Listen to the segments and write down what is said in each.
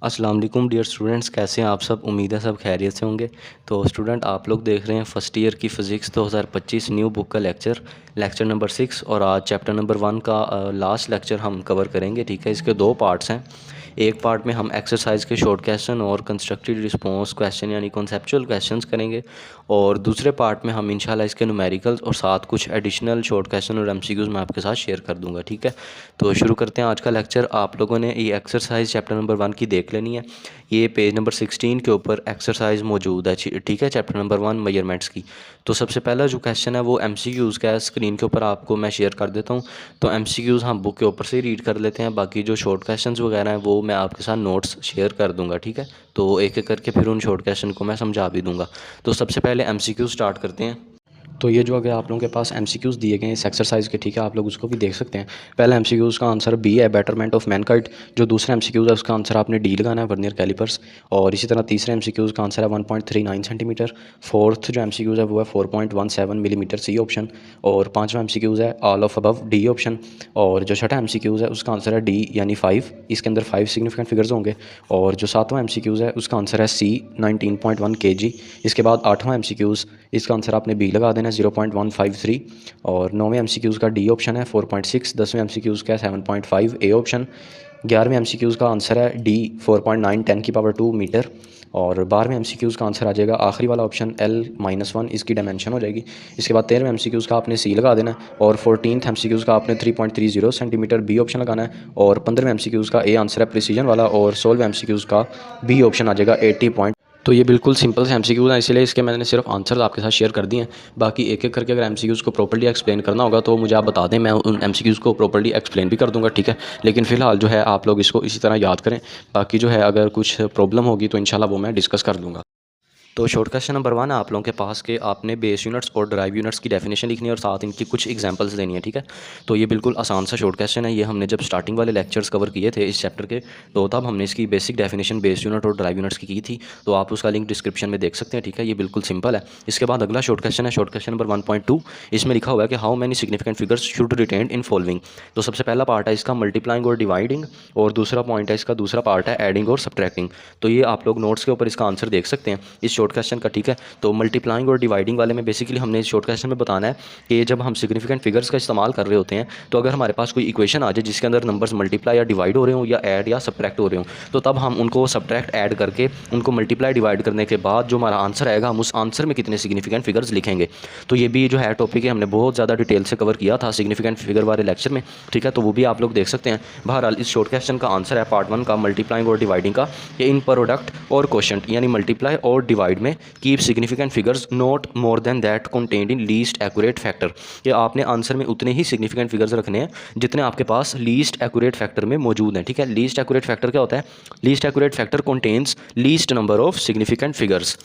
अस्सलाम वालेकुम dear students, कैसे हैं आप सब। उम्मीद है सब खैरियत से होंगे। तो स्टूडेंट, आप लोग देख रहे हैं फ़र्स्ट ईयर की फ़िज़िक्स 2025 न्यू बुक का लेक्चर नंबर 6 और आज चैप्टर नंबर 1 का लास्ट लेक्चर हम कवर करेंगे। ठीक है, इसके दो पार्ट्स हैं। एक पार्ट में हम एक्सरसाइज के शॉर्ट क्वेश्चन और कंस्ट्रक्टेड रिस्पॉन्स क्वेश्चन यानी कॉन्सेप्चुअल क्वेश्चंस करेंगे और दूसरे पार्ट में हम इंशाल्लाह इसके न्यूमेरिकल्स और साथ कुछ एडिशनल शॉर्ट क्वेश्चन और एमसीक्यूज़ मैं आपके साथ शेयर कर दूंगा। ठीक है, तो शुरू करते हैं आज का लेक्चर। आप लोगों ने ये एक्सरसाइज चैप्टर नंबर 1 की देख लेनी है। ये पेज नंबर 16 के ऊपर एक्सरसाइज मौजूद है। ठीक है, चैप्टर नंबर 1 मेजरमेंट्स की। तो सबसे पहला जो क्वेश्चन है वो एमसीक्यूज़ का है। स्क्रीन के ऊपर आपको मैं शेयर कर देता हूँ। तो एमसीक्यूज़ हम बुक के ऊपर से ही रीड कर लेते हैं, बाकी जो शॉर्ट क्वेश्चंस वगैरह हैं वो मैं आपके साथ नोट्स शेयर कर दूंगा। ठीक है, तो एक एक करके फिर उन शॉर्ट क्वेश्चन को मैं समझा भी दूंगा। तो सबसे पहले एमसीक्यू स्टार्ट करते हैं। तो ये जो अगर आप लोगों के पास एमसीक्यूज़ दिए गए हैं इस एक्सरसाइज के, ठीक है, आप लोग उसको भी देख सकते हैं। पहला एमसीक्यूज़ का आंसर बी है, बेटरमेंट ऑफ मैनकाइंड। जो दूसरा एमसीक्यूज़ है उसका आंसर आपने डी लगाना है, वर्नियर कैलिपर्स। और इसी तरह तीसरे एमसीक्यूज़ का आंसर है 1.39 सेंटीमीटर। फोर्थ जो एमसीक्यूज़ है वो है 4.17 मिलीमीटर, सी ऑप्शन। और पाँचवा एमसीक्यूज़ है all of above, D option. और जो छठा एमसीक्यूज़ है उसका आंसर है डी यानी 5। इसके अंदर 5 सिग्निफिकेंट फिगर्स होंगे। और जो सातवां एमसीक्यूज़ है उसका आंसर है सी 19.1 kg। इसके बाद आठवां एमसीक्यूज़, इसका आंसर आपने बी लगा देना है 0.153। और नौवें एमसीक्यूज़ का डी ऑप्शन है 4.6। 10वें एमसीक्यूज़ का 7.5 ए ऑप्शन। 11वें एमसीक्यूज़ का आंसर है डी 4.9 10⁻² मीटर। और 12वें एमसीक्यूज़ का आंसर आ जाएगा आखिरी वाला ऑप्शन L-1, इसकी डायमेंशन हो जाएगी। इसके बाद 13वें एमसीक्यूज़ का आपने सी लगा देना है। और 14th एमसीक्यूज़ का आपने 3.30 सेंटीमीटर, बी ऑप्शन लगाना है। और 15वें एमसीक्यूज़ का ए आंसर है प्रिसीजन वाला। और 16वें एमसीक्यूज़ का बी ऑप्शन आ जाएगा 80 पॉइंट। तो ये बिल्कुल सिंपल से एमसीक्यूज़ हैं, इसलिए इसके मैंने सिर्फ आंसर आपके साथ शेयर कर दिए हैं। बाकी एक एक करके अगर एमसीक्यूज़ को प्रॉपर्ली एक्सप्लेन करना होगा तो मुझे आप बता दें, मैं उन एमसीक्यूज़ को प्रॉपर्ली एक्सप्लेन भी कर दूंगा। ठीक है, लेकिन फ़िलहाल जो है आप लोग इसको इसी तरह याद करें। बाकी जो है अगर कुछ प्रॉब्लम होगी तो इंशाल्लाह वो मैं डिस्कस कर दूँगा। तो शॉर्ट क्वेश्चन नंबर 1 है आप लोगों के पास के आपने बेस यूनिट्स और ड्राइव यूनिट्स की डेफिनेशन लिखनी है और साथ इनकी कुछ एग्जांपल्स देनी है। ठीक है, तो ये बिल्कुल आसान सा शॉर्ट क्वेश्चन है। ये हमने जब स्टार्टिंग वाले लेक्चर्स कवर किए थे इस चैप्टर के, तो तब हमने इसकी बेसिक डेफिनेशन बेस यूनिट और ड्राइव यूनिट्स की थी। तो आप उसका लिंक डिस्क्रिप्शन में देख सकते हैं। ठीक है, ये बिल्कुल सिंपल है। इसके बाद अगला शॉर्ट क्वेश्चन है शॉर्ट क्वेश्चन नंबर 1.2। इसमें लिखा हुआ है कि how many significant figures should retained in following. तो सबसे पहला पार्ट है इसका मल्टीप्लाइंग और डिवाइडिंग, और दूसरा पॉइंट है इसका, दूसरा पार्ट है एडिंग और सब्ट्रैक्टिंग। तो ये आप लोग नोट्स के ऊपर इसका आंसर देख सकते हैं इस शॉर्ट क्वेश्चन का। ठीक है, तो मल्टीप्लाइंग और डिवाइडिंग वाले में बेसिकली हमने इस शॉर्ट क्वेश्चन में बताना है कि जब हम सिग्निफिकेंट फिगर्स का इस्तेमाल कर रहे होते हैं तो अगर हमारे पास कोई इक्वेशन आ जाए जिसके अंदर नंबर्स मल्टीप्लाई या डिवाइड हो रहे हों या ऐड या सब्ट्रैक्ट हो रहे हों, तो तब हम उनको सब्ट्रैक्ट ऐड करके उनको मल्टीप्लाई डिवाइड करने के बाद जो हमारा आंसर आएगा हम उस आंसर में कितने सिग्निफिकेंट फिगर्स लिखेंगे। तो ये भी जो है टॉपिक है हमने बहुत ज़्यादा डिटेल से कवर किया था सिग्निफिकेंट फिगर वाले लेक्चर में। ठीक है, तो वो भी आप लोग देख सकते हैं। बहरहाल इस शॉर्ट क्वेश्चन का आंसर है पार्ट 1 का मल्टीप्लाइंग और डिवाइडिंग का, ये इन प्रोडक्ट और क्वोशंट यानी मल्टीप्लाई और डिवाइड में keep significant figures not more than that contained in least accurate factor. कि आपने आंसर में उतने ही सिग्निफिकेंट फिगर्स रखने हैं जितने आपके पास लीस्ट एक्यूरेट फैक्टर में मौजूद हैं। ठीक है, लीस्ट एक्यूरेट फैक्टर क्या होता है? Least accurate factor contains least number of significant figures.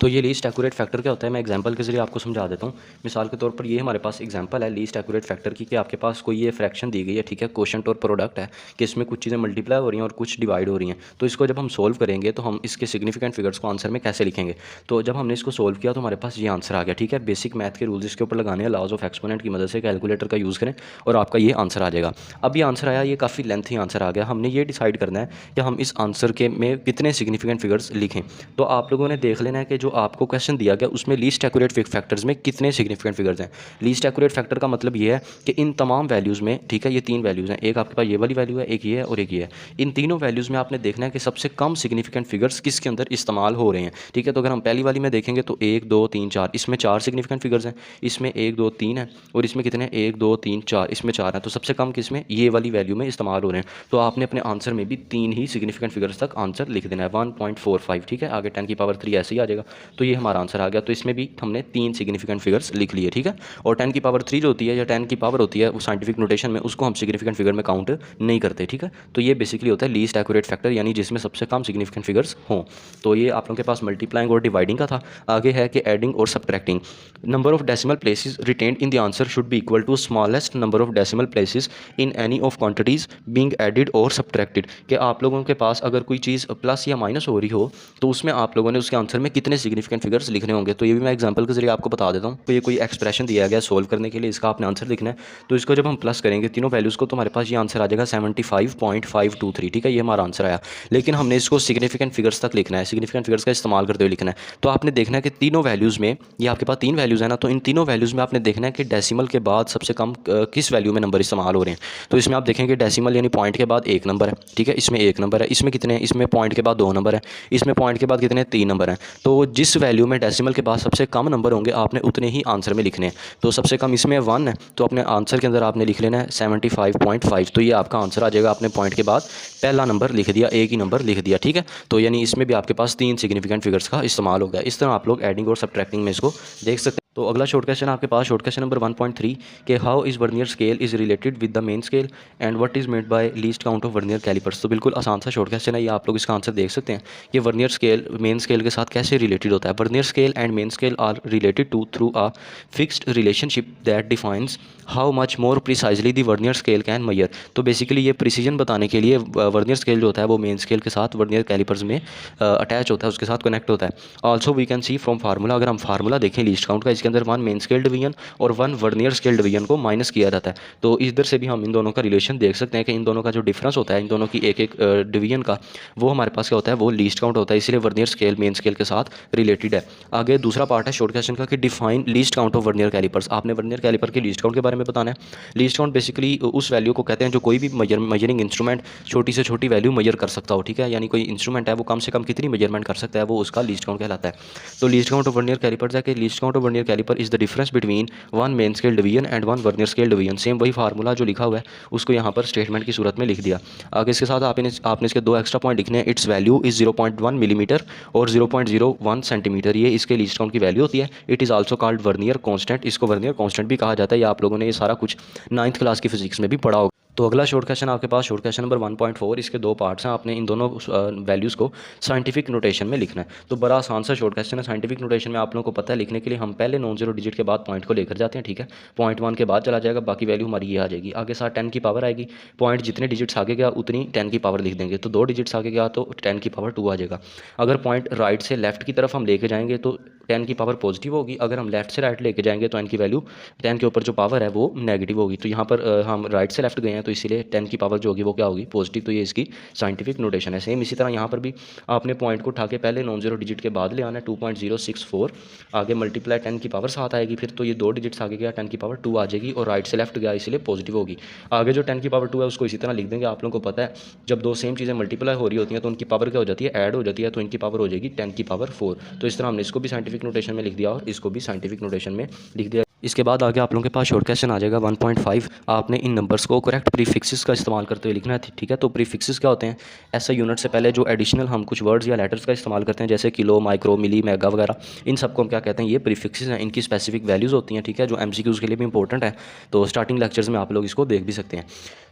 तो ये लीस्ट एक्यूरेट फैक्टर क्या होता है, मैं एग्जांपल के जरिए आपको समझा देता हूँ। मिसाल के तौर पर ये हमारे पास एग्जांपल है लीस्ट एक्यूरेट फैक्टर की, कि आपके पास कोई ये फ्रैक्शन दी गई है। ठीक है, क्वोशंट और प्रोडक्ट है कि इसमें कुछ चीज़ें मल्टीप्लाई हो रही हैं और कुछ डिवाइड हो रही हैं। तो इसको जब हम सोल्व करेंगे तो हम इसके सिग्निफिकेंट फिगर्स को आंसर में कैसे लिखेंगे। तो जब हमने इसको सोल्व किया तो हमारे पास ये आंसर आ गया। ठीक है, बेसिक मैथ के रूल्स इसके ऊपर लगाने हैं, लॉज ऑफ एक्सपोनेंट की मदद से कैलकुलेटर का यूज़ करें और आपका ये आंसर आ जाएगा। अब ये आंसर आया, ये काफ़ी लेंथी आंसर आ गया। हमने ये डिसाइड करना है कि हम इस आंसर के में कितने सिग्निफिकेंट फिगर्स लिखें। तो आप लोगों ने देख लेना है कि जो आपको क्वेश्चन दिया गया उसमें लीस्ट एक्यूरेट फैक्टर्स में कितने सिग्निफिकेंट फिगर्स हैं। लीस्ट एक्यूरेट फैक्टर का मतलब ये है कि इन तमाम वैल्यूज़ में, ठीक है, ये तीन वैल्यूज़ हैं, एक आपके पास ये वाली वैल्यू है, एक ये है और एक ये है। इन तीनों वैल्यूज़ में आपने देखना है कि सबसे कम सिग्निफिकेंट फिगर्स किसके अंदर इस्तेमाल हो रहे हैं। ठीक है, तो अगर हम पहली वाली में देखेंगे तो 1 2 3 4, इसमें 4 सिग्निफिकेंट फिगर्स हैं। इसमें 1 2 3 है और इसमें कितने, 1 2 3 4, इसमें 4 हैं। तो सबसे कम किसमें, ये वाली वैल्यू में इस्तेमाल हो रहे हैं। तो आपने अपने आंसर में भी 3 ही सिग्निफिकेंट फिगर्स तक आंसर लिख देना है, 1.45। ठीक है, आगे 10⁻³ ऐसे ही आ जाएगा। तो ये हमारा आंसर आ गया। तो इसमें भी हमने 3 सिग्निफिकेंट फिगर्स लिख लिए। ठीक है, और 10⁻³ जो होती है या 10 की पावर होती है वो साइंटिफिक नोटेशन में उसको हम सिग्निफिकेंट फिगर में काउंट नहीं करते। ठीक है, तो ये बेसिकली होता है लीस्ट एक्यूरेट फैक्टर, यानी जिसमें सबसे कम सिग्निफिकेंट फिगर्स हों। तो ये आप लोगों के पास मल्टीप्लाइंग और डिवाइडिंग का था। आगे है कि एडिंग और subtracting. Number of decimal places retained in the answer should be equal to smallest number of decimal places in any of quantities being added और सब्ट्रैक्टेड। कि आप लोगों के पास अगर कोई चीज़ प्लस या माइनस हो रही हो तो उसमें आप लोगों ने उसके आंसर में कितने सिग्निफिकेंट फिगर्स लिखने होंगे। तो ये भी मैं एग्जांपल के जरिए आपको बता देता हूँ। तो ये कोई एक्सप्रेशन दिया गया सोल्व करने के लिए, इसका आपने आंसर लिखना है। तो इसको जब हम प्लस करेंगे तीनों वैल्यूज़ को, तो हमारे पास ये आंसर आ जाएगा 75.523, ठीक है, ये हमारा आंसर आया। लेकिन हमने इसको सिग्निफिकेंट फिगर्स तक लिखना है, सिग्निफिकेंट फिगर्स का इस्तेमाल करते हुए लिखना है। तो आपने देखना है कि तीनों वैल्यूज़ में, ये आपके पास 3 वैल्यूज़ है ना, तो इन तीनों वैल्यूज़ में आपने देखना है कि डेसिमल के बाद सबसे कम किस वैल्यू में नंबर इस्तेमाल हो रहे हैं। तो इसमें आप देखेंगे डेसिमल यानी पॉइंट के बाद 1 नंबर है, ठीक है, इसमें 1 नंबर है। इसमें कितने हैं? इसमें पॉइंट के बाद 2 नंबर है। इसमें पॉइंट के बाद कितने हैं? 3 नंबर हैं। तो जिस वैल्यू में डेसिमल के बाद सबसे कम नंबर होंगे आपने उतने ही आंसर में लिखने हैं। तो सबसे कम इसमें 1 है, तो अपने आंसर के अंदर आपने लिख लेना है 75.5। तो ये आपका आंसर आ जाएगा। आपने पॉइंट के बाद पहला नंबर लिख दिया, एक ही नंबर लिख दिया, ठीक है। तो यानी इसमें भी आपके पास 3 सिग्निफिकेंट फिगर्स का इस्तेमाल हो गया। इस तरह आप लोग एडिंग और सब्ट्रैक्टिंग में इसको देख सकते हैं। तो अगला शॉर्ट क्वेश्चन आपके पास, शॉर्ट क्वेश्चन नंबर 1.3 के how is vernier scale is related with the main scale and what is made by least count of vernier calipers. तो बिल्कुल आसान सा शॉर्ट क्वेश्चन है ये, आप लोग इसका आंसर देख सकते हैं कि वर्नियर स्केल मेन स्केल के साथ कैसे रिलेटेड होता है। Vernier scale and main scale are related to through a fixed relationship that defines how much more precisely the vernier scale can measure. तो बेसिकली ये प्रिसीजन बताने के लिए वर्नियर स्केल जो होता है वो मेन स्केल के साथ वर्नियर कैलिपर्स में अटैच होता है, उसके साथ कनेक्ट होता है। Also we can see from formula, अगर हम फार्मूला देखें लीस्ट काउंट का, इसके अंदर 1 मेन स्केल डिवीजन और 1 वर्नियर स्केल डिवीजन को माइनस किया जाता है। तो इधर से भी हम इन दोनों का रिलेशन देख सकते हैं कि इन दोनों का जो डिफरेंस होता है, इन दोनों की एक एक डिवीजन का, वो हमारे पास क्या होता है, वो लीस्ट काउंट होता है। इसलिए वर्नियर स्केल मेन स्केल के साथ रिलेटेड है। आगे दूसरा पार्ट है शॉर्ट क्वेश्चन का कि define least count of vernier calipers. आपने वर्नियर कैलिपर के लीस्ट काउंट के बारे में बताना है। लीस्ट काउंट बेसिकली उस वैल्यू को कहते हैं जो कोई भी मेजरिंग इंस्ट्रूमेंट छोटी से छोटी वैल्यू मेजर कर सकता हो, ठीक है। यानी कोई इंस्ट्रूमेंट है वो कम से कम कितनी मेजरमेंट कर सकता है, वो उसका लीस्ट काउंट कहलाता है। तो least count of vernier calipers है कि least count of vernier caliper is the difference between 1 main scale division and 1 vernier scale division. Same वही फार्मूला जो लिखा हुआ है उसको यहाँ पर स्टेटमेंट की सूरत में लिख दिया। आगे इसके साथ आपने इसके 2 एक्स्ट्रा पॉइंट लिखने हैं। इट्स वैल्यू इज 0.1 मिलीमीटर और 0.01 सेंटीमीटर, ये इसके लीस्ट काउंट की वैल्यू होती है। It is also called vernier constant, इसको वर्नियर कांस्टेंट भी कहा जाता है। या आप लोगों ने ये सारा कुछ 9th क्लास की फिजिक्स में भी पढ़ा होगा। तो अगला शॉर्ट क्वेश्चन आपके पास, शॉर्ट क्वेश्चन नंबर 1.4, इसके 2 पार्ट्स हैं। आपने इन दोनों वैल्यूज़ को साइंटिफिक नोटेशन में लिखना है। तो बड़ा आसान सा शॉर्ट क्वेश्चन है। साइंटिफिक नोटेशन में आप लोगों को पता है लिखने के लिए हम पहले नॉन जीरो डिजिट के बाद पॉइंट को लेकर जाते हैं, ठीक है। पॉइंट 1 के बाद चला जाएगा, बाकी वैल्यू हमारी ये आ जाएगी। आगे साथ 10 की पावर आएगी। पॉइंट जितने डिजिट्स आगे गया उतनी 10 की पावर लिख देंगे। तो 2 डिजिट्स आगे गया तो 10 की पावर 2 आ जाएगा। अगर पॉइंट राइट से लेफ्ट की तरफ हम लेके जाएंगे तो 10 की पावर पॉजिटिव होगी। अगर हम लेफ्ट से राइट लेके जाएंगे तो 10 की वैल्यू, 10 के ऊपर जो पावर है वो नेगेटिव होगी। तो यहाँ पर हम राइट से लेफ्ट गए हैं तो इसीलिए 10 की पावर जो होगी वो क्या होगी, पॉजिटिव। तो ये इसकी साइंटिफिक नोटेशन है। सेम इसी तरह यहाँ पर भी आपने पॉइंट को उठा के पहले नॉन जीरो डिजिट के बाद ले आना है 2.064, आगे मल्टीप्लाई 10 की पावर 7 आएगी। फिर तो ये 2 डिजिट्स आगे गया 10 की पावर 2 आ जाएगी और राइट से लेफ्ट गया इसलिए पॉजिटिव होगी। आगे जो 10 की पावर 2 है उसको इसी तरह लिख देंगे। आप लोगों को पता है जब 2 सेम चीज़ें मल्टीप्लाई हो रही होती हैं तो उनकी पावर क्या हो जाती है, ऐड हो जाती है। तो इनकी पावर हो जाएगी 10 की पावर 4। तो इस तरह हमने इसको भी साइंटिफिक नोटेशन में लिख दिया और इसको भी साइंटिफिक नोटेशन में लिख दिया। इसके बाद आगे आप लोगों के पास शॉर्ट क्वेश्चन आ जाएगा 1.5। आपने इन नंबर्स को करेक्ट प्रीफिक्सेस का इस्तेमाल करते हुए लिखना है, ठीक है। तो प्रीफिक्सेस क्या होते हैं, ऐसे यूनिट से पहले जो एडिशनल हम कुछ वर्ड्स या लेटर्स का इस्तेमाल करते हैं जैसे किलो, माइक्रो, मिली, मेगा वगैरह, इन सबको हम क्या कहते हैं, ये प्रीफिक्सेस हैं। इनकी स्पेसिफिक वैल्यूज़ होती हैं, ठीक है, जो MCQs के लिए भी इंपॉर्टेंट है। तो स्टार्टिंग लेक्चर्स में आप लोग इसको देख भी सकते हैं।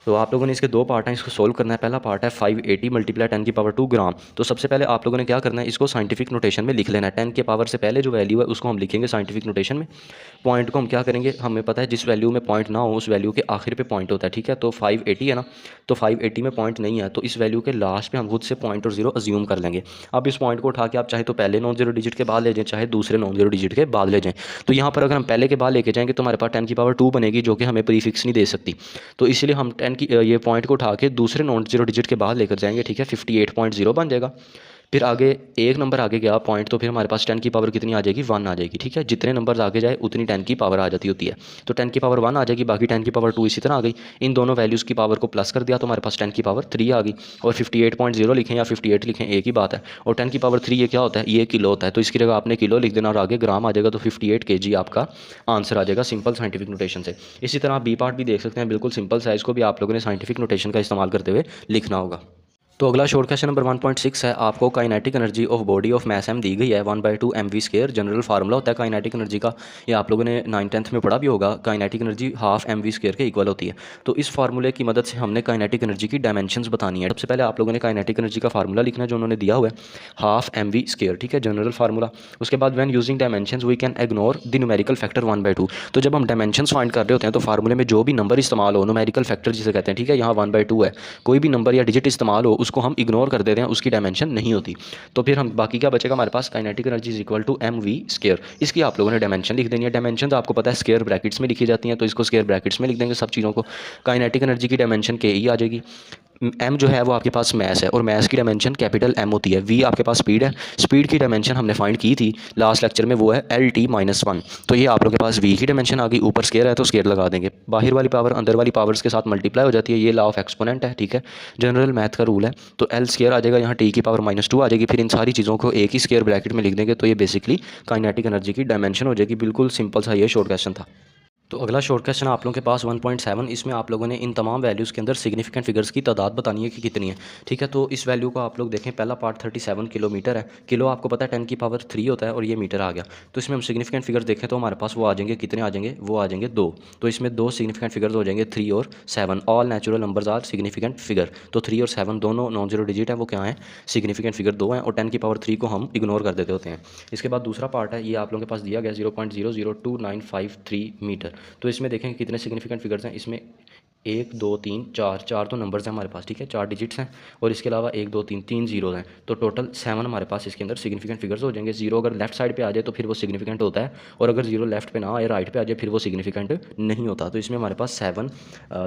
तो आप लोगों ने इसके 2 पार्ट हैं, इसको सोल्व करना है। पहला पार्ट है 580 मल्टीप्लाई 10 की पावर 2 ग्राम। तो सबसे पहले आप लोगों ने क्या करना है, इसको साइंटिफिक नोटेशन में लिख लेना है। 10 के पावर से पहले जो वैल्यू है उसको हम लिखेंगे साइंटिफिक नोटेशन में। पॉइंट को हम क्या करेंगे, हमें पता है जिस वैल्यू में पॉइंट ना हो उस वैल्यू के आखिर पे पॉइंट होता है, ठीक है। तो 580 है ना, तो 580 में पॉइंट नहीं है तो इस वैल्यू के लास्ट पे हम खुद से पॉइंट और जीरो अज्यूम कर लेंगे। अब इस पॉइंट को उठा के आप चाहे तो पहले नॉन जीरो डिजिट के बाद ले जाएं, चाहे दूसरे नॉन जीरो डिजिट के बाद ले जाएं। तो यहाँ पर अगर हम पहले के बाद लेके जाएंगे तो हमारे पास 10 की पावर 2 बनेगी जो कि हमें प्रीफिक्स नहीं दे सकती। तो इसीलिए हम 10 की ये पॉइंट को उठा के दूसरे नॉन जीरो डिजिट के बाद लेकर जाएंगे, ठीक है। 58.0 बन जाएगा। फिर आगे एक नंबर आगे गया पॉइंट, तो फिर हमारे पास 10 की पावर कितनी आ जाएगी, 1 आ जाएगी, ठीक है। जितने नंबर आगे जाए उतनी 10 की पावर आ जाती होती है। तो 10 की पावर 1 आ जाएगी, बाकी 10 की पावर 2 इसी तरह आ गई। इन दोनों वैल्यूज़ की पावर को प्लस कर दिया तो हमारे पास 10 की पावर 3 आ गई। और 58.0 लिखें या 58 लिखें एक ही बात है। और 10 की पावर 3 ये क्या होता है, ये किलो होता है। तो इसकी जगह आपने किलो लिख देना और आगे ग्राम आ जाएगा। तो 58 kg आपका आंसर आ जाएगा सिंपल साइंटिफिक नोटेशन से। इसी तरह बी पार्ट भी देख सकते हैं, बिल्कुल सिंपल साइज़ को भी आप लोगों ने साइंटिफिक नोटेशन का इस्तेमाल करते हुए लिखना होगा। तो अगला शॉर्ट क्वेश्चन नंबर 1.6 है। आपको kinetic energy of body of mass m दी गई है 1/2 mv²। जनरल फार्मूला होता है काइनेटिक एनर्जी का, ये आप लोगों ने 9th-10th में पढ़ा भी होगा। काइनेटिक एनर्जी हाफ mv² के इक्वल होती है। तो इस फार्मूले की मदद से हमने काइनेटिक एनर्जी की डायमेंशंस बतानी है। सबसे पहले आप लोगों ने काइनेटिक एनर्जी का फार्मूला लिखना है जो उन्होंने दिया हुआ है, हाफ mv², ठीक है, जनरल फार्मूला। उसके बाद when using dimensions we can ignore the numerical factor 1/2। तो जब हम डायमेंशंस फाइंड कर रहे होते हैं तो फार्मूले में जो भी नंबर इस्तेमाल हो, न्यूमेरिकल फैक्टर जिसे कहते हैं, ठीक है, यहाँ 1/2 है, कोई भी नंबर या डिजिट इस्तेमाल हो उसको हम इग्नोर कर देते हैं, उसकी डायमेंशन नहीं होती। तो फिर हम बाकी क्या बचेगा हमारे पास, kinetic energy is equal to M V square. इसकी आप लोगों ने डायमेंशन लिख देनी है। डायमेंशन तो आपको पता है स्क्वायर ब्रैकेट्स में लिखी जाती हैं, तो इसको स्क्वायर ब्रैकेट्स में लिख देंगे सब चीज़ों को। काइनेटिक एनर्जी की डायमेंशन के ई आ जाएगी। एम जो है वो आपके पास मैस है, और मैस की डायमेंशन कैपिटल एम होती है। वी आपके पास स्पीड है, स्पीड की डायमेंशन हमने फाइंड की थी लास्ट लेक्चर में, वो है एल टी माइनस वन। तो ये आप लोगों के पास वी की डायमेंशन आ गई, ऊपर स्केयर है तो स्केयर लगा देंगे, बाहर वाली पावर अंदर वाली पावर्स के साथ मल्टीप्लाई हो जाती है, ये लॉ ऑफ एक्सपोनेंट है, ठीक है, जनरल मैथ का रूल है। तो एल स्केयर आ जाएगा, यहाँ टी की पावर माइनस टू आ जाएगी, फिर इन सारी चीज़ों को एक ही स्केयर ब्रैकेट में लिख देंगे, तो ये बेसिकली काइनेटिक एनर्जी की डायमेंशन हो जाएगी। बिल्कुल सिंपल सा ये शॉर्ट क्वेश्चन था। तो अगला शॉर्ट क्वेश्चन आप लोगों के पास 1.7, इसमें आप लोगों ने इन तमाम वैल्यूज़ के अंदर सिग्निफिकेंट फिगर्स की तादाद बतानी है कि कितनी है, ठीक है। तो इस वैल्यू को आप लोग देखें, पहला पार्ट 37 किलोमीटर है, किलो आपको पता है 10 की पावर 3 होता है, और ये मीटर आ गया। तो इसमें हम सिग्निफिकेंट फिगर देखें तो हमारे पास वो आ जाएंगे, कितने आ जाएंगे, वो आ जाएंगे 2। तो इसमें 2 सिग्निफिकेंट फिगर्स हो जाएंगे, 3 और 7। All natural numbers are significant figure. तो 3 और 7 दोनों नॉन जीरो डिजिट है, वो क्या है, सिग्निफिकेंट फिगर 2 हैं, और 10 की पावर 3 को हम इग्नोर कर देते होते हैं। इसके बाद दूसरा पार्ट है, ये आप लोगों के पास दिया गया 0.002953 मीटर। तो इसमें देखें कितने सिग्निफिकेंट फिगर्स हैं, इसमें 1 2 3 4, 4 तो नंबर्स हैं हमारे पास, ठीक है, 4 डिजिट्स हैं, और इसके अलावा 1 2 3 3 जीरो हैं। तो टोटल 7 हमारे पास इसके अंदर सिग्निफिकेंट फिगर्स हो जाएंगे। जीरो अगर लेफ्ट साइड पे आ जाए तो फिर वो सिग्निफिकेंट होता है, और अगर जीरो लेफ्ट पे ना आए, राइट पे आ जाए, फिर वो सिग्निफिकेंट नहीं होता। तो इसमें हमारे पास 7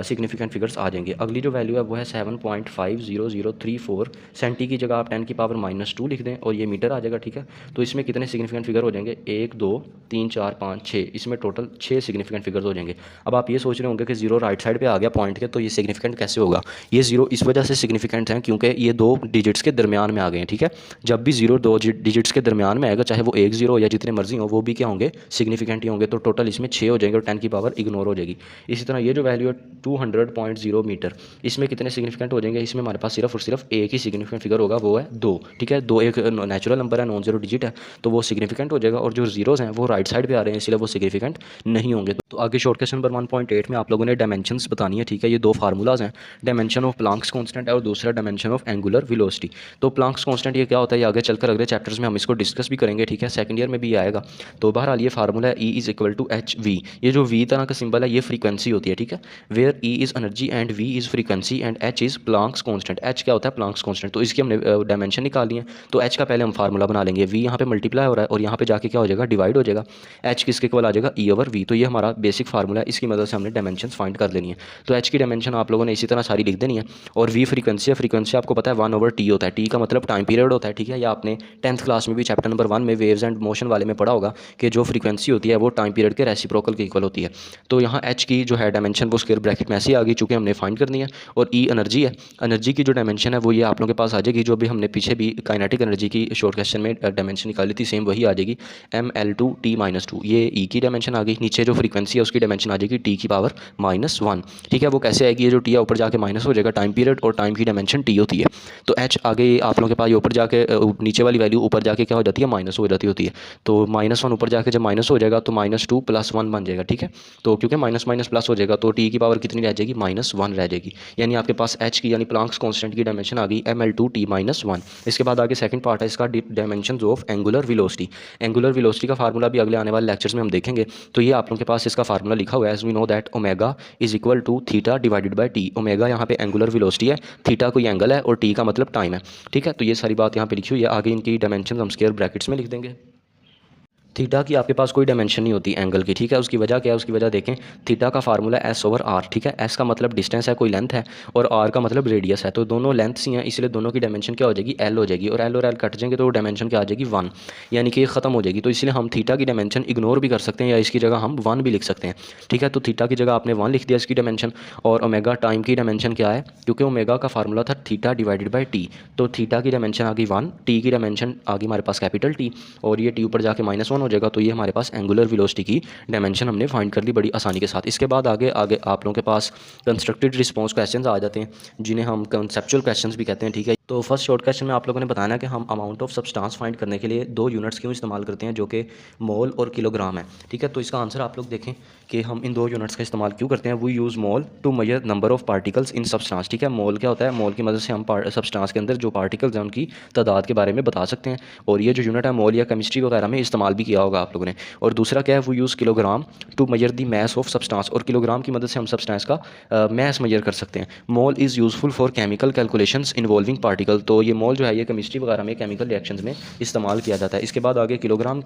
सिग्निफिकेंट फिगर्स आ जाएंगे। अगली जो वैल्यू है वो है 7.50034 सेंटी की जगह आप 10 की पावर माइनस 2 लिख दें, और ये मीटर आ जाएगा, ठीक है। तो इसमें कितने सिग्निफिकेंट फिगर हो जाएंगे, 1 2 3 4 5 6, इसमें टोटल 6 सिग्निफिकेंट फिगर्स हो जाएंगे। अब आप ये सोच रहे होंगे कि जीरो राइट साइड पे आ गया पॉइंट के, तो ये सिग्निफिकेंट कैसे होगा। ये जीरो इस वजह से सिग्निफिकेंट है क्योंकि ये 2 डिजिट्स के दरमियान में आ गए हैं, ठीक है। जब भी जीरो 2 डिजिट्स के दरमियान में आएगा, चाहे वो 1 जीरो या जितने मर्जी हो, वो भी क्या होंगे, सिग्निफिकेंट ही होंगे। तो टोटल इसमें 6 हो जाएंगे, और 10 की पावर इग्नोर हो जाएगी। इसी तरह ये जो वैल्यू है 200.0 मीटर, इसमें कितने सिग्निफिकेंट हो जाएंगे, इसमें हमारे पास सिर्फ और सिर्फ एक ही सिग्निफिकेंट फिगर होगा, वो है 2, ठीक है। 2 एक नेचुरल नंबर है, नॉन जीरो डिजिट है, तो वो सिग्निफिकेंट हो जाएगा, और जो जीरोज हैं वो राइट साइड पे आ रहे हैं, इसलिए वो सिग्निफिकेंट नहीं होंगे। तो आगे शॉर्ट क्वेश्चन नंबर 1.8 में आप लोगों ने डायमेंशंस बतानी है, ठीक है। ये 2 फार्मूलाज हैं, डायमेंशन ऑफ प्लांक्स कांस्टेंट है, और दूसरा डायमेंशन ऑफ एंगुलर वेलोसिटी। तो प्लांक्स कांस्टेंट ये क्या होता है, ये आगे चलकर अगले चैप्टर्स में हम इसको डिस्कस भी करेंगे, ठीक है, सेकंड ईयर में भी आएगा। तो बहरहाल ये फार्मूला है, E is equal to H V. ये जो V तरह का सिंबल है, ये फ्रीक्वेंसी होती है, ठीक है, where E is energy and V is frequency and H is Planck's constant. H क्या होता है, प्लांक्स कांस्टेंट। तो इसकी हमने डायमेंशन निकाली है, तो H का पहले हम फार्मूला बना लेंगे। V यहाँ पे मल्टीप्लाई हो रहा है, और यहाँ पे जाके क्या हो जाएगा, डिवाइड हो जाएगा। H किसके इक्वल आ जाएगा, E ओवर V। तो ये हमारा बेसिक फार्मूला है, इसकी मदद से हमने डायमेंशन फाइंड कर लेनी है। तो H की डायमेंशन आप लोगों ने इसी तरह सारी लिख देनी है, और V फ्रीक्वेंसी है, फ्रीक्वेंसी आपको पता है 1/T होता है। T का मतलब टाइम पीरियड होता है, ठीक है। या आपने 10th क्लास में भी चैप्टर नंबर 1 में वेव्स एंड मोशन वाले में पढ़ा होगा कि जो फ्रीक्वेंसी होती है वो टाइम पीरियड के रेसिप्रोकल के इक्वल होती है। तो यहाँ H की जो है डायमेंशन वो स्क्वायर ब्रैकेट में ऐसे ही आ गई, चूँकि हमने फाइंड करनी है। और E एनर्जी है, एनर्जी की जो डायमेंशन है वो ये आप लोगों के पास आ जाएगी, जो भी हमने पीछे भी काइनेटिक एनर्जी की शॉर्ट क्वेश्चन में डायमेंशन निकाली थी, सेम वही आ जाएगी, mL2T-2। ये E की डायमेंशन आ गई। नीचे जो फ्रीक्वेंसी है उसकी डायमेंशन आ जाएगी T की पावर -1, ठीक है। वो कैसे आएगी, ये जो T है ऊपर जाके माइनस हो जाएगा, टाइम पीरियड और टाइम की डायमेंशन T होती है। तो H आगे आप लोगों के पास ये ऊपर जाके नीचे वाली वैल्यू ऊपर जाके क्या हो जाती है, माइनस हो जाती होती है। तो -1 ऊपर जाके जब माइनस हो जाएगा तो -2 + 1 बन जाएगा, ठीक है। तो क्योंकि माइनस माइनस प्लस हो जाएगा, तो T की पावर कितनी रह जाएगी, -1 रह जाएगी। यानी आपके पास H की यानी प्लांक्स कांस्टेंट की डायमेंशन आ गई mL2T-1। इसके बाद आगे सेकंड पार्ट है इसका, dimension of angular velocity. Angular velocity का फार्मूला भी अगले आने वाले लेक्चर्स में हम देखेंगे। तो ये आप लोगों के पास इसका फार्मूला लिखा हुआ है, as we know that omega is equal to theta divided by T. Omega यहाँ पे एंगुलर वेलोसिटी है, थीटा कोई एंगल है, और टी का मतलब टाइम है, ठीक है। तो ये सारी बात यहाँ पे लिखी हुई है। आगे इनकी डायमेंशन हम स्क्वायर ब्रैकेट्स में लिख देंगे। थीटा की आपके पास कोई डायमेंशन नहीं होती एंगल की, ठीक है। उसकी वजह क्या है, उसकी वजह देखें, थीटा का फार्मूला S/R, ठीक है। S का मतलब डिस्टेंस है, कोई लेंथ है, और R का मतलब रेडियस है। तो दोनों लेंथ्स ही हैं, इसलिए दोनों की डायमेंशन क्या हो जाएगी, L हो जाएगी, और L कट जाएंगे तो डायमेंशन क्या आ जाएगी, 1, यानी कि ये ख़त्म हो जाएगी। तो इसलिए हम थीटा की डायमेंशन इग्नोर भी कर सकते हैं, या इसकी जगह हम 1 भी लिख सकते हैं, ठीक है। तो थीटा की जगह आपने 1 लिख दिया इसकी डायमेंशन। और ओमेगा टाइम की डायमेंशन क्या है, क्योंकि ओमेगा का फार्मूला था थीटा डिवाइडेड बाई टी, तो थीटा की डायमेंशन आ गई 1, टी की डायमेंशन आ गई हमारे पास कैपिटल T, और ये T ऊपर जाके -1 हो जाएगा। तो ये हमारे पास एंगुलर वेलोसिटी की डायमेंशन हमने फाइंड कर ली बड़ी आसानी के साथ। इसके बाद आगे आगे आप लोगों के पास कंस्ट्रक्टेड रिस्पांस क्वेश्चंस आ जाते हैं, जिन्हें हम कंसेप्चुअल क्वेश्चंस भी कहते हैं, ठीक है। तो फर्स्ट शॉर्ट क्वेश्चन में आप लोगों ने बताना कि हम अमाउंट ऑफ सब्सटेंस फाइंड करने के लिए 2 यूनिट्स क्यों इस्तेमाल करते हैं, जो कि मोल और किलोग्राम है, ठीक है। तो इसका आंसर आप लोग देखें कि हम इन 2 यूनिट्स का इस्तेमाल क्यों करते हैं। We use mole to measure number of particles in substance, ठीक है। मोल क्या होता है, मोल की मदद से हम सब्सटेंस के अंदर जो पार्टिकल्स हैं उनकी तादाद के बारे में बता सकते हैं, और ये जो यूनिट है मोल या केमिस्ट्री वगैरह में इस्तेमाल भी किया किया होगा आप लोगों ने। और दूसरा क्या है, वो use kilogram to measure the mass of substance, और किलोग्राम की मदद से हम सब्सटेंस का मैस मेजर कर सकते हैं। Mole is useful for chemical calculations involving particle, तो ये मोल जो है ये केमिस्ट्री वगैरह में केमिकल रिएक्शंस में इस्तेमाल किया जाता है। इसके बाद आगे kilogram,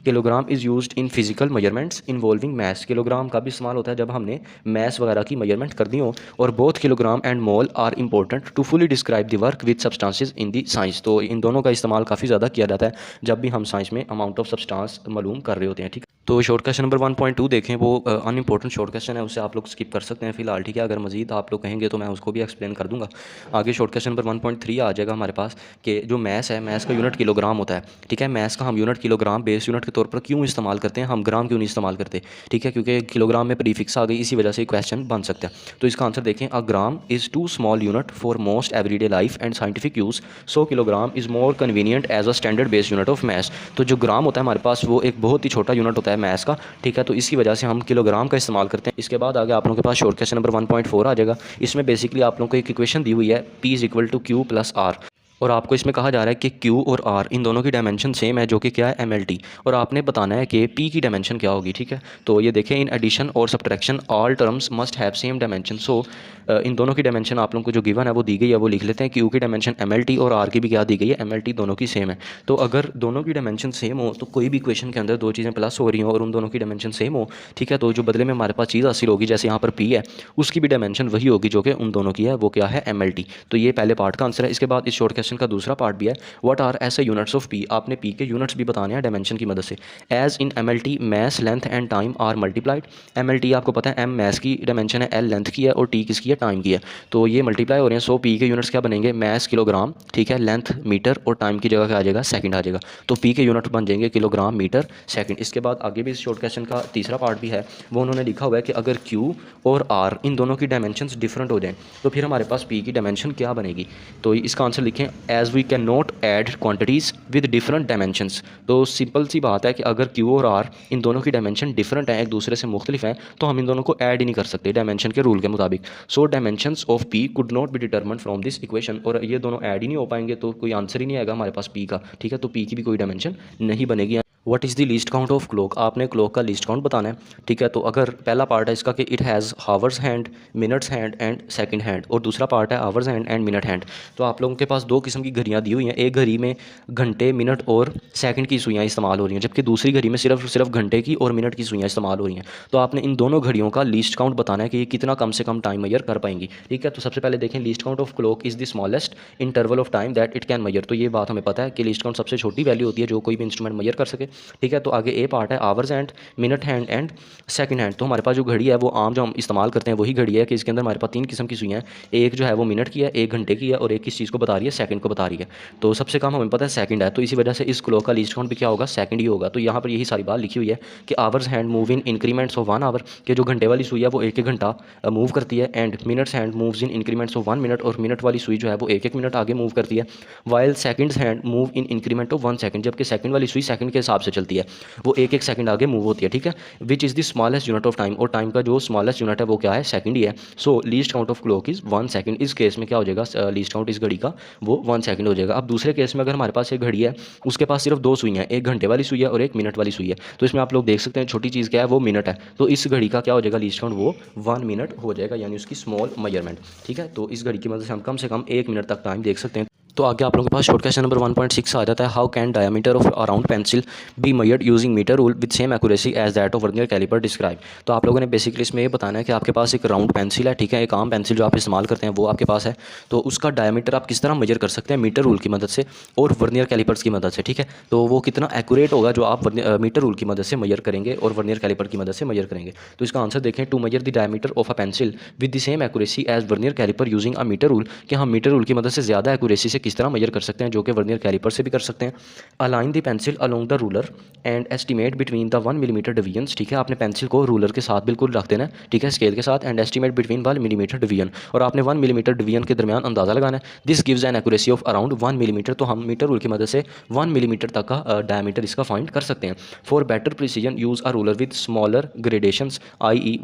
kilogram is used in physical measurements involving mass, kilogram का भी इस्तेमाल होता है जब हमने मैस वगैरह की मेजरमेंट करनी हो। और both kilogram and mole are important to fully describe the work with substances in the science, तो इन दोनों का इस्तेमाल काफ़ी ज़्यादा किया जाता है जब भी हम साइंस में अमाउंट ऑफ सब्सटेंस मालूम कर रहे होते हैं। ठीक है, तो शॉर्ट क्वेश्चन नंबर 1.2 देखें, वो अनइम्पोर्टेंट शॉर्ट क्वेश्चन है, उसे आप लोग स्किप कर सकते हैं फिलहाल। ठीक है, अगर मजीद आप लोग कहेंगे तो मैं उसको भी एक्सप्लेन कर दूंगा। आगे शॉर्ट क्वेश्चन नंबर 1.3 आ जाएगा हमारे पास कि जो मैस है, मैस का यूनिट किलोग्राम होता है। ठीक है, मैस का हम यूनिट किलोग्राम बेस यूनिट के तौर पर क्यों इस्तेमाल करते हैं, हम ग्राम क्यों नहीं इस्तेमाल करते। ठीक है, क्योंकि किलोग्राम में प्रीफिक्स आ गई, इसी वजह से क्वेश्चन बन सकता है। तो इसका आंसर देखें, a gram is too small unit for most everyday life and scientific use, so kilogram is more convenient as a standard base unit of mass. तो जो ग्राम होता है हमारे पास वो एक बहुत ही छोटा यूनिट होता है मैस का। ठीक है, तो इसी वजह से हम किलोग्राम का इस्तेमाल करते हैं। इसके बाद आगे आप लोगों के पास शॉर्ट क्वेश्चन नंबर 1.4 आ जाएगा। इसमें बेसिकली आप लोगों को एक इक्वेशन दी हुई है, P is equal to Q plus R, और आपको इसमें कहा जा रहा है कि Q और R इन दोनों की डायमेंशन सेम है, जो कि क्या है, MLT, और आपने बताना है कि P की डायमेंशन क्या होगी। ठीक है, तो ये देखें, इन एडिशन और subtraction all terms must have same dimension, so इन दोनों की डायमेंशन आप लोगों को जो गिवन है वो दी गई है, वो लिख लेते हैं। Q की डायमेंशन MLT और R की भी क्या दी गई है, MLT, दोनों की सेम है। तो अगर दोनों की डायमेंशन सेम हो तो कोई भी इक्वेशन के अंदर दो चीज़ें प्लस हो रही हो और उन दोनों की डायमेंशन सेम हो, ठीक है, तो जो बदले में हमारे पास चीज़ हासिल होगी, जैसे यहाँ पर P है, उसकी भी डायमेंशन वही होगी जो कि उन दोनों की है, वो क्या है, MLT। तो ये पहले पार्ट का आंसर है। इसके बाद इस शॉर्ट क्वेश्चन का दूसरा पार्ट भी है, व्हाट आर ऐसे यूनिट्स ऑफ P, आपने P के यूनिट्स भी बताने हैं डायमेंशन की मदद से। As in MLT mass length and time are multiplied, MLT आपको पता है M मैस की डायमेंशन है, L लेंथ की है, और T किसकी है, टाइम की है, तो ये मल्टीप्लाई हो रहे हैं। सो P के यूनिट्स क्या बनेंगे, मैस किलोग्राम, ठीक है, लेंथ मीटर, और टाइम की जगह क्या आ जाएगा, सेकंड आ जाएगा। तो P के यूनिट बन जाएंगे किलोग्राम, मीटर, सेकंड। इसके बाद आगे भी इस शॉर्ट क्वेश्चन का तीसरा पार्ट भी है, वो उन्होंने लिखा हुआ है कि अगर Q और R इन दोनों की डायमेंशंस डिफरेंट हो जाएं तो फिर हमारे पास P की डायमेंशन क्या बनेगी। तो इसका आंसर लिखें, as we can not add quantities with different dimensions. तो सिंपल सी बात है कि अगर Q और R इन दोनों की डायमेंशन डिफरेंट है, एक दूसरे से मुख्तलिफ है, तो हम इन दोनों को ऐड ही नहीं कर सकते डायमेंशन के रूल के मुताबिक। So dimensions of P could not be determined from this equation, और ये दोनों ऐड ही नहीं हो पाएंगे तो कोई आंसर ही नहीं आएगा हमारे पास P का। ठीक है, तो P की भी कोई डायमेंशन नहीं बनेगी। What is the least count of clock, आपने क्लॉक का लीस्ट काउंट बताना है। ठीक है, तो अगर पहला पार्ट है इसका कि it has hours hand, minutes hand and second hand, और दूसरा पार्ट है hours hand and minute hand. तो आप लोगों के पास दो किस्म की घड़ियाँ दी हुई हैं, एक घड़ी में घंटे, मिनट और सेकंड की सुइयाँ इस्तेमाल हो रही हैं, जबकि दूसरी घड़ी में सिर्फ घंटे की और मिनट की सुइयाँ इस्तेमाल हो रही हैं। तो आपने इन दोनों घड़ियों का लीस्ट काउंट बताना है कि ये कितना कम से कम टाइम मेजर कर पाएंगी। ठीक है, तो सबसे पहले देखें, least count of clock is the smallest interval of time that it can measure. तो ये बात हमें पता है कि लीस्ट काउंट सबसे छोटी वैल्यू होती है जो कोई भी इंस्ट्रूमेंट मेजर कर सके। ठीक है, तो आगे ए पार्ट है hours hand, minute hand and second hand. तो हमारे पास जो घड़ी है वो आम जो हम इस्तेमाल करते हैं वही घड़ी है कि इसके अंदर हमारे पास तीन किस्म की सुइयाँ हैं, एक जो है वो मिनट की है, एक घंटे की है, और एक किस चीज़ को बता रही है, सेकंड को बता रही है। तो सबसे कम हमें पता है सेकंड है, तो इसी वजह से इस क्लॉक का लीस्ट काउंट भी क्या होगा, सेकंड ही होगा। तो यहाँ पर यही सारी बात लिखी हुई है कि hours hand move in increments of 1 hour, कि जो घंटे वाली सुई है वो एक एक घंटा मूव करती है, and minutes hand moves in increments of 1 minute, और मिनट वाली सुई जो है वो एक एक मिनट आगे मूव करती है। While seconds hand move in increment of 1 second, जबकि सेकंड वाली सुई सेकंड के हिसाब से चलती है, वो एक एक सेकंड आगे मूव होती है। ठीक है, which is the smallest unit of time, और टाइम का जो स्मॉलेस्ट यूनिट है वो क्या है, सेकंड ही है। So least count of clock is 1 second. इस केस में क्या हो जाएगा, लीस्ट काउंट इस घड़ी का वो 1 सेकंड हो जाएगा। अब दूसरे केस में अगर हमारे पास एक घड़ी है, उसके पास सिर्फ दो सुई हैं, एक घंटे वाली सुई है और एक मिनट वाली सुई है, तो इसमें आप लोग देख सकते हैं छोटी चीज़ क्या है, वो मिनट है। तो इस घड़ी का क्या हो जाएगा, लीस्ट काउंट वो 1 मिनट हो जाएगा, यानी उसकी स्मॉल मेजरमेंट। ठीक है, तो इस घड़ी की मदद से हम कम से कम 1 मिनट तक टाइम देख सकते हैं। तो आगे आप लोगों के पास शॉर्ट क्वेश्चन नंबर 1.6 आ जाता है, how can diameter of a round pencil be measured using metre rule with same accuracy as that of vernier caliper describe. तो आप लोगों ने बेसिकली इसमें ये बताना है कि आपके पास एक राउंड पेंसिल है, ठीक है, एक आम पेंसिल जो आप इस्तेमाल करते हैं वो आपके पास है, तो उसका डायमीटर आप किस तरह मेजर कर सकते हैं, मीटर रूल की मदद से और वर्नियर कैलिपर्स की मदद से। ठीक है, तो वो कितना एक्यूरेट होगा जो आप मीटर रूल की मदद से मेजर करेंगे और वर्नियर कैलिपर की मदद से मेजर करेंगे। तो इसका आंसर देखें, to measure the diameter of a pencil with the same accuracy as vernier caliper using a metre rule, कि हम मीटर रूल की मदद से ज़्यादा एक्यूरेसी से किस तरह मेजर कर सकते हैं, जो कि वर्नियर कैलिपर से भी कर सकते हैं। Align the pencil along the ruler and estimate between the 1 millimetre divisions. ठीक है, आपने पेंसिल को रूलर के साथ बिल्कुल रख देना है, ठीक है, स्केल के साथ, and estimate between 1 millimetre division, और आपने 1 मिलीमीटर डिवीजन के दरमियान अंदाज़ा लगाना है। This gives an accuracy of around 1 millimetre. तो हम मीटर रूल की मदद से 1 मिलीमीटर तक का डायमीटर इसका फाइंड कर सकते हैं। For better precision use a ruler with smaller gradations i.e.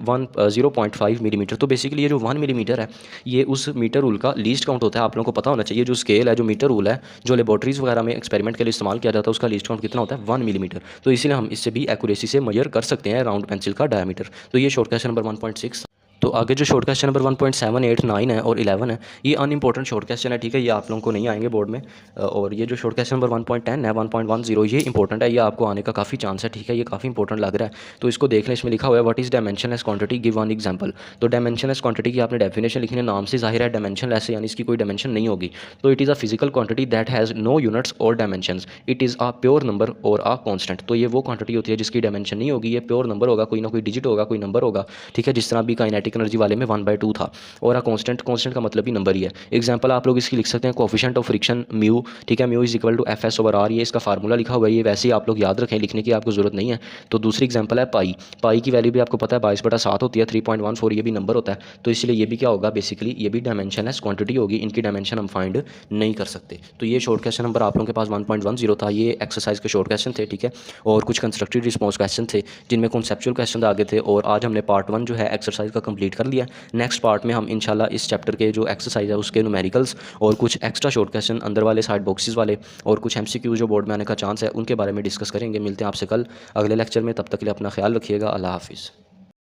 0.5 millimetre. तो बेसिकली ये जो 1 मिलीमीटर है ये उस मीटर रूल का लीस्ट काउंट होता है। आप लोगों को पता होना चाहिए जो स्केल है, जो मीटर रूल है, जो लेबॉर्ट्रीज़ वगैरह में एक्सपेरिमेंट के लिए इस्तेमाल किया जाता है, उसका लीस्ट काउंट कितना होता है 1 मिलीमीटर। तो इसलिए हम इससे भी एक्यूरेसी से मेजर कर सकते हैं राउंड पेंसिल का डायमीटर। तो ये शॉर्ट क्वेश्चन नंबर 1.6। तो आगे जो शॉर्ट क्वेश्चन नंबर 1.7, 8, 9 है और 11 है, ये अनइम्पोर्टेंट शॉर्ट क्वेश्चन है, ठीक है, ये आप लोगों को नहीं आएंगे बोर्ड में। और ये जो शॉर्ट क्वेश्चन नंबर 1.10 है, 1.10, ये इंपॉर्टेंट है, ये आपको आने का काफ़ी चांस है, ठीक है, ये काफ़ी इंपॉर्टेंट लग रहा है। तो इसको देख लें, इसमें लिखा हुआ है what is dimensionless quantity, give one example. तो डायमेंशनलेस क्वांटिटी की आपने डेफिनेशन लिखनी है, नाम से जाहिर है डायमेंशनलेस यानी इसकी कोई डायमेंशन नहीं होगी। तो it is a physical quantity that has no units और dimensions, it is a pure number और अ कांस्टेंट। तो ये वो क्वांटिटी होती है जिसकी डायमेंशन नहीं होगी, ये प्योर नंबर होगा, कोई ना कोई डिजिट होगा, कोई नंबर होगा, ठीक है, जिस तरह भी काइनेटिक एनर्जी वाले में 1/2 था। और कांस्टेंट, कांस्टेंट का मतलब ही नंबर ही है। एग्जांपल आप लोग इसकी लिख सकते हैं कोएफिशिएंट ऑफ फ्रिक्शन म्यू, ठीक है, mu is equal to FS/R, ये इसका फार्मूला लिखा हुआ है, ये वैसे ही आप लोग याद रखें, लिखने की आपको जरूरत नहीं है। तो दूसरी एग्जांपल है पाई, पाई की वैल्यू भी आपको पता है 22/7 होती है, 3.14, ये भी नंबर होता है। तो इसलिए ये भी क्या होगा, बेसिकली ये भी डायमेंशनलेस क्वांटिटी होगी, इनकी डायमेंशन हम फाइंड नहीं कर सकते। तो ये शॉर्ट क्वेश्चन नंबर आप लोगों के पास 1.10 था, ये एक्सरसाइज के शॉर्ट क्वेश्चन थे, ठीक है, और कुछ कंस्ट्रक्टिव रिस्पॉन्स क्वेश्चन थे जिनमें कॉन्सेप्चुअल क्वेश्चन आगे थे। और आज हमने पार्ट 1 जो है एक्सरसाइज का कंप्लीट कर लिया। नेक्स्ट पार्ट में हम इंशाल्लाह इस चैप्टर के जो एक्सरसाइज है उसके न्यूमेरिकल्स और कुछ एक्स्ट्रा शॉर्ट क्वेश्चन अंदर वाले साइड बॉक्सेस वाले और कुछ MCQ जो बोर्ड में आने का चांस है उनके बारे में डिस्कस करेंगे। मिलते हैं आपसे कल अगले लेक्चर में, तब तक के लिए अपना ख्याल रखिएगा। अल्लाह हाफिज़।